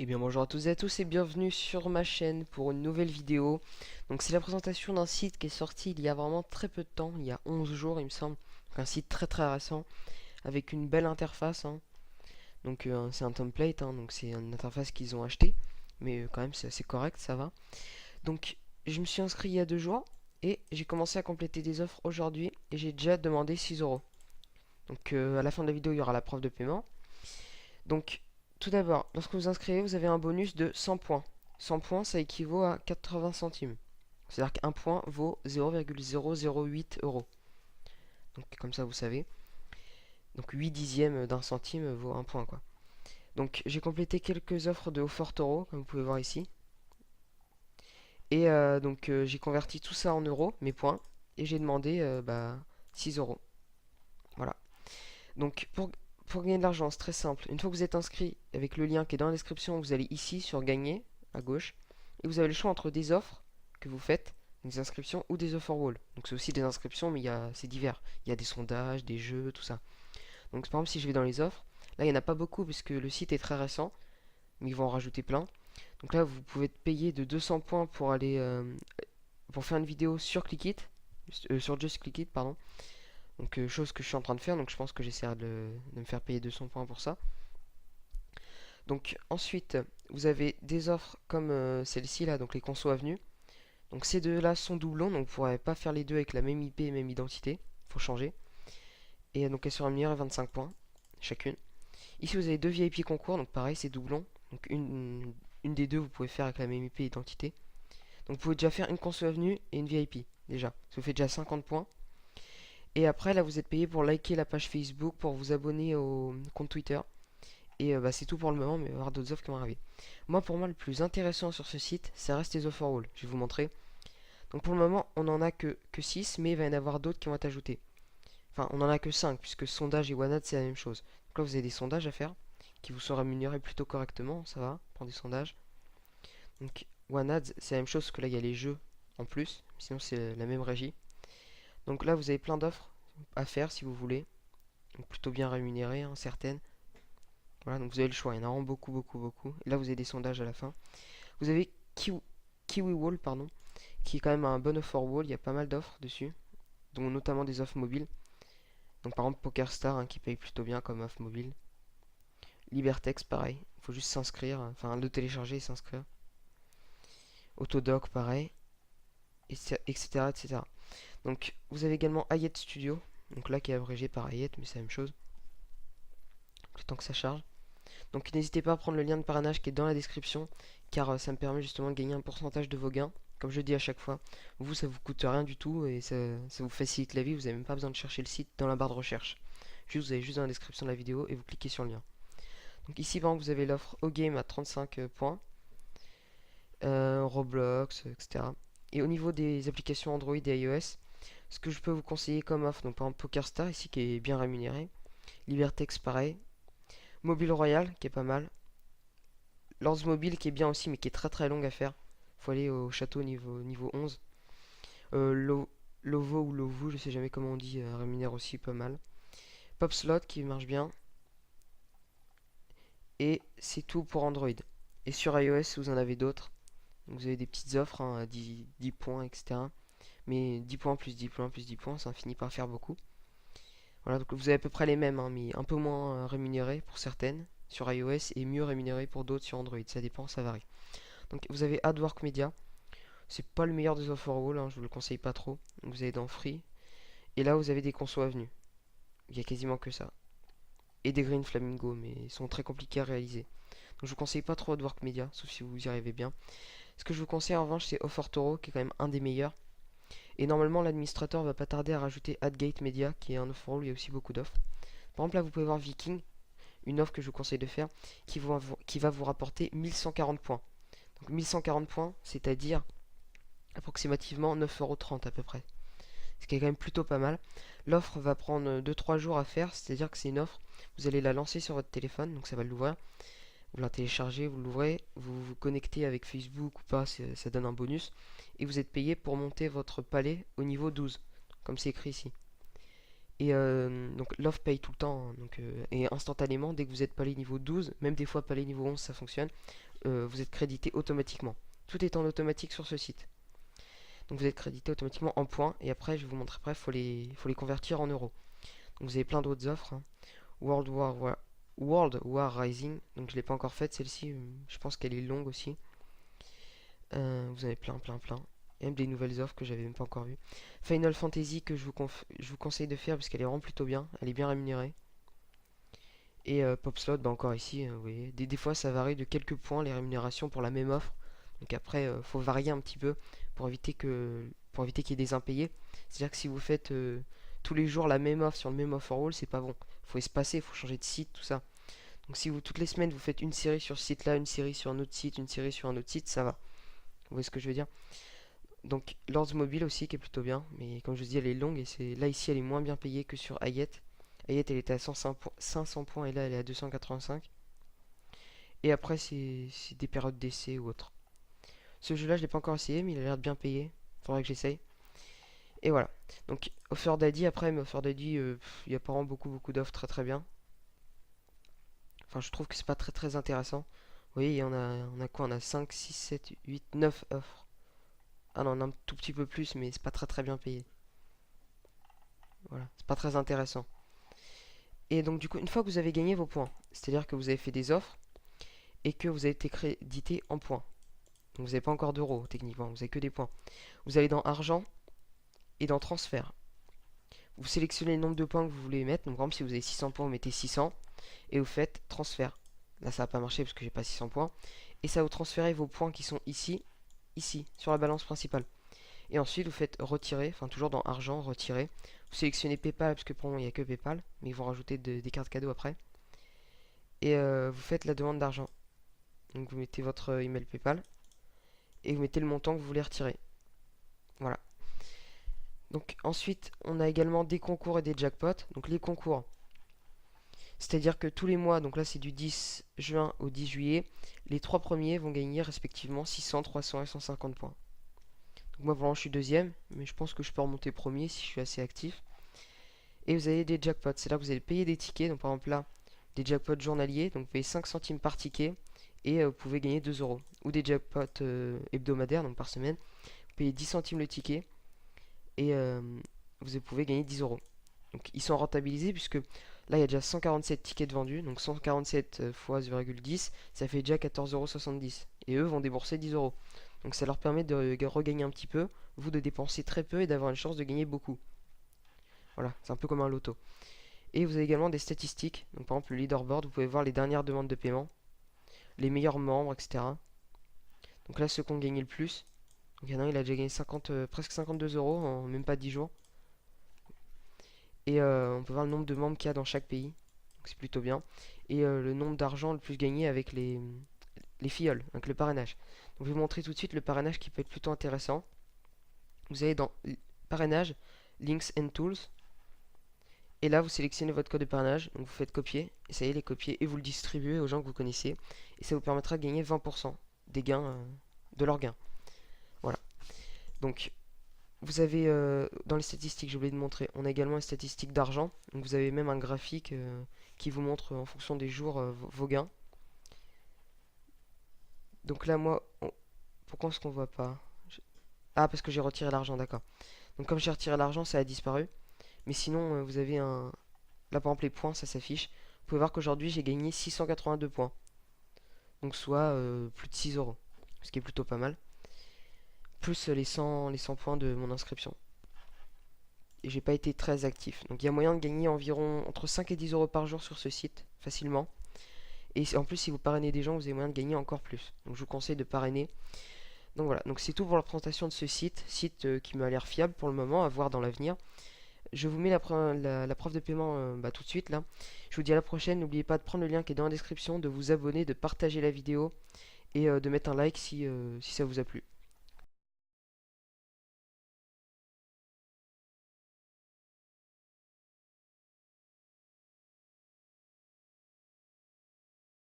Eh bien bonjour à toutes et à tous et bienvenue sur ma chaîne pour une nouvelle vidéo. Donc c'est la présentation d'un site qui est sorti il y a vraiment très peu de temps, il y a 11 jours il me semble. Donc un site très très récent avec une belle interface, hein. Donc c'est un template, hein, donc c'est une interface qu'ils ont acheté. Mais quand même c'est assez correct, ça va. Donc je me suis inscrit il y a 2 jours et j'ai commencé à compléter des offres aujourd'hui et j'ai déjà demandé 6 euros. Donc à la fin de la vidéo il y aura la preuve de paiement. Donc, tout d'abord, lorsque vous inscrivez, vous avez un bonus de 100 points. 100 points, ça équivaut à 80 centimes. C'est-à-dire qu'un point vaut 0,008 euros. Donc, comme ça, vous savez. Donc, 8 dixièmes d'un centime vaut un point, quoi. Donc, j'ai complété quelques offres de Fort Euro, comme vous pouvez voir ici. Et j'ai converti tout ça en euros, mes points. Et j'ai demandé 6 euros. Voilà. Donc, pour gagner de l'argent, c'est très simple. Une fois que vous êtes inscrit avec le lien qui est dans la description, vous allez ici sur Gagner, à gauche, et vous avez le choix entre des offres que vous faites, des inscriptions ou des offer wall. Donc c'est aussi des inscriptions, mais c'est divers. Il y a des sondages, des jeux, tout ça. Donc par exemple, si je vais dans les offres, là il n'y en a pas beaucoup puisque le site est très récent, mais ils vont en rajouter plein. Donc là, vous pouvez être payé de 200 points pour aller pour faire une vidéo sur Clickit, sur Just Clickit, pardon. Donc chose que je suis en train de faire, donc je pense que j'essaierai de me faire payer 200 points pour ça. Donc ensuite, vous avez des offres comme celle-ci là, donc les consos avenues. Donc ces deux-là sont doublons, donc vous ne pourrez pas faire les deux avec la même IP et même identité. Il faut changer. Et donc elles seront rémunérées à 25 points chacune. Ici vous avez deux VIP concours, donc pareil c'est doublon. Donc une des deux vous pouvez faire avec la même IP et identité. Donc vous pouvez déjà faire une conso avenue et une VIP déjà. Ça vous fait déjà 50 points. Et après là vous êtes payé pour liker la page Facebook, pour vous abonner au compte Twitter. Et c'est tout pour le moment, mais il va y avoir d'autres offres qui vont arriver. Moi, pour moi, le plus intéressant sur ce site, ça reste les offer all. Je vais vous montrer. Donc pour le moment, on n'en a que 6, mais il va y en avoir d'autres qui vont être ajoutés. Enfin, on n'en a que 5, puisque sondage et OneAds, c'est la même chose. Donc là, vous avez des sondages à faire, qui vous sont rémunérés plutôt correctement, ça va, pour des sondages. Donc OneAds, c'est la même chose, que là, il y a les jeux en plus, sinon c'est la même régie. Donc là, vous avez plein d'offres à faire si vous voulez. Donc plutôt bien rémunérées, hein, certaines. Voilà, donc vous avez le choix, il y en a vraiment beaucoup, beaucoup, beaucoup. Et là, vous avez des sondages à la fin. Vous avez Kiwi Wall, pardon, qui est quand même un bon offer wall, il y a pas mal d'offres dessus, dont notamment des offres mobiles. Donc par exemple PokerStar, hein, qui paye plutôt bien comme offre mobile. Libertex, pareil, il faut juste s'inscrire, enfin le télécharger et s'inscrire. Autodoc, pareil, etc., etc. Donc vous avez également Hayet Studio, donc là qui est abrégé par Hayet, mais c'est la même chose, le temps que ça charge. Donc n'hésitez pas à prendre le lien de parrainage qui est dans la description, car ça me permet justement de gagner un pourcentage de vos gains. Comme je dis à chaque fois, vous ça vous coûte rien du tout et ça vous facilite la vie, vous n'avez même pas besoin de chercher le site dans la barre de recherche. Juste, vous allez juste dans la description de la vidéo et vous cliquez sur le lien. Donc ici par exemple vous avez l'offre O-Game à 35 points, Roblox, etc. Et au niveau des applications Android et iOS, ce que je peux vous conseiller comme offre, donc par exemple PokerStar ici qui est bien rémunéré, Libertex pareil, Mobile Royal qui est pas mal, Lords Mobile qui est bien aussi mais qui est très très longue à faire. Faut aller au château niveau 11. Lovo ou Lovu, je sais jamais comment on dit, rémunère aussi pas mal. Pop Slot qui marche bien. Et c'est tout pour Android. Et sur iOS, vous en avez d'autres. Vous avez des petites offres, hein, à 10 points, etc. Mais 10 points plus 10 points plus 10 points, ça finit par faire beaucoup. Voilà, donc vous avez à peu près les mêmes, hein, mais un peu moins rémunérés pour certaines sur iOS et mieux rémunérés pour d'autres sur Android. Ça dépend, ça varie. Donc vous avez AdWork Media. C'est pas le meilleur des offer wall, hein, je vous le conseille pas trop. Donc, vous avez dans Free. Et là, vous avez des consos avenues. Il y a quasiment que ça. Et des Green Flamingo, mais ils sont très compliqués à réaliser. Donc, je vous conseille pas trop AdWork Media, sauf si vous y arrivez bien. Ce que je vous conseille en revanche, c'est OfferToro, qui est quand même un des meilleurs. Et normalement, l'administrateur va pas tarder à rajouter AdGate Media, qui est un offer wall, il y a aussi beaucoup d'offres. Par exemple, là, vous pouvez voir Viking, une offre que je vous conseille de faire, qui va vous rapporter 1140 points. Donc 1140 points, c'est-à-dire approximativement 9,30€ à peu près. Ce qui est quand même plutôt pas mal. L'offre va prendre 2-3 jours à faire, c'est-à-dire que c'est une offre, vous allez la lancer sur votre téléphone, donc ça va l'ouvrir, vous la téléchargez, vous l'ouvrez, vous vous connectez avec Facebook ou pas, ça donne un bonus, et vous êtes payé pour monter votre palais au niveau 12, comme c'est écrit ici. Et donc l'offre paye tout le temps, hein, donc, et instantanément, dès que vous êtes palais niveau 12, même des fois palais niveau 11, ça fonctionne, vous êtes crédité automatiquement. Tout est en automatique sur ce site. Donc vous êtes crédité automatiquement en points. Et après, je vais vous montrer après, faut les convertir en euros. Donc vous avez plein d'autres offres, hein. World War Rising. Donc je l'ai pas encore faite celle-ci. Je pense qu'elle est longue aussi. Vous avez plein. Et même des nouvelles offres que j'avais même pas encore vues. Final Fantasy que je vous conseille de faire parce qu'elle est vraiment plutôt bien. Elle est bien rémunérée. Et Popslot, bah encore ici, vous voyez, des fois ça varie de quelques points les rémunérations pour la même offre. Donc après, faut varier un petit peu pour éviter qu'il y ait des impayés. C'est-à-dire que si vous faites tous les jours la même offre sur le même offer roll, c'est pas bon. Faut espacer, faut changer de site, tout ça. Donc si vous toutes les semaines vous faites une série sur ce site-là, une série sur un autre site, une série sur un autre site, ça va. Vous voyez ce que je veux dire? Donc Lords Mobile aussi qui est plutôt bien, mais comme je vous dis elle est longue et c'est là ici elle est moins bien payée que sur Hayet. Hayet elle était à 500 points et là elle est à 285. Et après c'est des périodes d'essai ou autre. Ce jeu là je l'ai pas encore essayé mais il a l'air de bien payé. Faudrait que j'essaye. Et voilà. Donc Offer Daddy après, mais Offer Daddy il y a pas vraiment beaucoup d'offres très bien. Enfin je trouve que c'est pas très intéressant. Vous voyez, on a quoi? On a 5, 6, 7, 8, 9 offres. Ah non, on a un tout petit peu plus, mais c'est pas très bien payé. Voilà, c'est pas très intéressant. Et donc du coup, une fois que vous avez gagné vos points, c'est-à-dire que vous avez fait des offres et que vous avez été crédité en points. Donc vous n'avez pas encore d'euros techniquement, vous avez que des points. Vous allez dans argent et dans transfert. Vous sélectionnez le nombre de points que vous voulez mettre. Donc par exemple, si vous avez 600 points, vous mettez 600 et vous faites transfert. Là, ça va pas marcher parce que j'ai pas 600 points. Et ça va vous transférer vos points qui sont ici, sur la balance principale. Et ensuite, vous faites retirer, enfin toujours dans argent, retirer. Vous sélectionnez PayPal, parce que pour moi, il n'y a que PayPal, mais ils vont rajouter des cartes cadeaux après. Et vous faites la demande d'argent. Donc vous mettez votre email PayPal, et vous mettez le montant que vous voulez retirer. Voilà. Donc ensuite, on a également des concours et des jackpots. Donc les concours, c'est-à-dire que tous les mois, donc là c'est du 10 juin au 10 juillet, les 3 premiers vont gagner respectivement 600, 300 et 150 points. Donc moi pour l'instant je suis deuxième, mais je pense que je peux remonter premier si je suis assez actif. Et vous avez des jackpots, c'est là que vous allez payer des tickets, donc par exemple là, des jackpots journaliers, donc vous payez 5 centimes par ticket, et vous pouvez gagner 2 euros. Ou des jackpots hebdomadaires, donc par semaine, vous payez 10 centimes le ticket, et vous pouvez gagner 10 euros. Donc ils sont rentabilisés puisque là il y a déjà 147 tickets vendus, donc 147 fois 0,10, ça fait déjà 14,70 €. Et eux vont débourser 10 euros. Donc ça leur permet de regagner un petit peu, vous de dépenser très peu et d'avoir une chance de gagner beaucoup. Voilà, c'est un peu comme un loto. Et vous avez également des statistiques, donc par exemple le leaderboard, vous pouvez voir les dernières demandes de paiement, les meilleurs membres, etc. Donc là ceux qui ont gagné le plus, donc il y en a un il a déjà gagné 50, presque 52 euros en même pas 10 jours. Et on peut voir le nombre de membres qu'il y a dans chaque pays. Donc c'est plutôt bien. Et le nombre d'argent le plus gagné avec les filleuls, donc le parrainage. Donc je vais vous montrer tout de suite le parrainage qui peut être plutôt intéressant. Vous allez dans parrainage, links and tools. Et là vous sélectionnez votre code de parrainage. Donc vous faites copier. Et ça y est, les copier. Et vous le distribuez aux gens que vous connaissez. Et ça vous permettra de gagner 20% des gains, de leurs gains. Voilà. Donc vous avez dans les statistiques, j'ai oublié de montrer, on a également les statistiques d'argent. Donc vous avez même un graphique qui vous montre en fonction des jours vos gains. Donc là, moi, pourquoi est-ce qu'on voit pas? Ah, parce que j'ai retiré l'argent, d'accord. Donc comme j'ai retiré l'argent, ça a disparu. Mais sinon, vous avez un... Là, par exemple, les points, ça s'affiche. Vous pouvez voir qu'aujourd'hui, j'ai gagné 682 points. Donc soit plus de 6 euros. Ce qui est plutôt pas mal. Plus les 100 points de mon inscription. Et j'ai pas été très actif. Donc il y a moyen de gagner environ entre 5 et 10 euros par jour sur ce site, facilement. Et en plus, si vous parrainez des gens, vous avez moyen de gagner encore plus. Donc je vous conseille de parrainer. Donc voilà, donc c'est tout pour la présentation de ce site qui m'a l'air fiable pour le moment, à voir dans l'avenir. Je vous mets la preuve de paiement tout de suite là. Je vous dis à la prochaine, n'oubliez pas de prendre le lien qui est dans la description, de vous abonner, de partager la vidéo et de mettre un like si ça vous a plu.